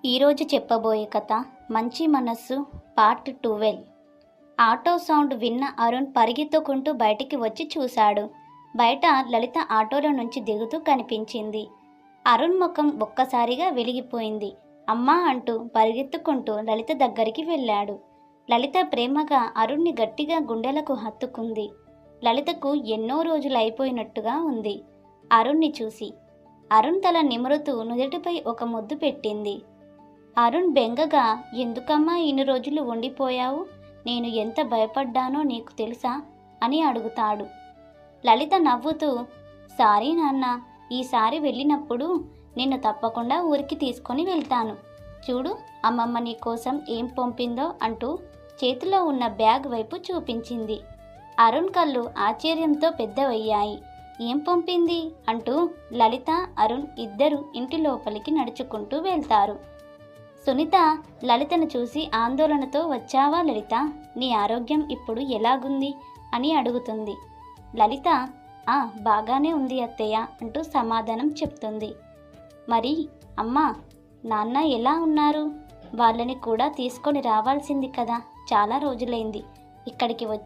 ఈరోజు చెప్పబోయే కథ మంచి మనస్సు పార్ట్ 12. ఆటో సౌండ్ విన్న అరుణ్ పరిగెత్తుకుంటూ బయటికి వచ్చి చూశాడు. బయట లలిత ఆటోలో నుంచి దిగుతూ కనిపించింది. అరుణ్ ముఖం ఒక్కసారిగా వెలిగిపోయింది. అమ్మా అంటూ పరిగెత్తుకుంటూ లలిత దగ్గరికి వెళ్ళాడు. లలిత ప్రేమగా అరుణ్ని గట్టిగా గుండెలకు హత్తుకుంది. లలితకు ఎన్నో రోజులు అయిపోయినట్టుగా ఉంది అరుణ్ని చూసి. అరుణ్ తల నిమురుతూ నుదుటిపై ఒక ముద్దు పెట్టింది. అరుణ్ బెంగగా, ఎందుకమ్మా ఇన్ని రోజులు ఉండిపోయావు? నేను ఎంత భయపడ్డానో నీకు తెలుసా అని అడుగుతాడు. లలిత నవ్వుతూ, సారీ నాన్న, ఈసారి వెళ్ళినప్పుడు నిన్ను తప్పకుండా ఊరికి తీసుకొని వెళ్తాను. చూడు అమ్మమ్మ నీ కోసం ఏం పంపిందో అంటూ చేతిలో ఉన్న బ్యాగ్ వైపు చూపించింది. అరుణ్ కళ్ళు ఆశ్చర్యంతో పెద్దవయ్యాయి. ఏం పంపింది అంటూ లలిత అరుణ్ ఇద్దరు ఇంటి లోపలికి నడుచుకుంటూ వెళ్తారు. సునీత లలితను చూసి ఆందోళనతో, వచ్చావా లలిత, నీ ఆరోగ్యం ఇప్పుడు ఎలాగుంది అని అడుగుతుంది. లలిత బాగానే ఉంది అత్తయ్య అంటూ సమాధానం చెప్తుంది. మరి అమ్మా నాన్న ఎలా ఉన్నారు? వాళ్ళని కూడా తీసుకొని రావాల్సింది కదా, చాలా రోజులైంది ఇక్కడికి వచ్చి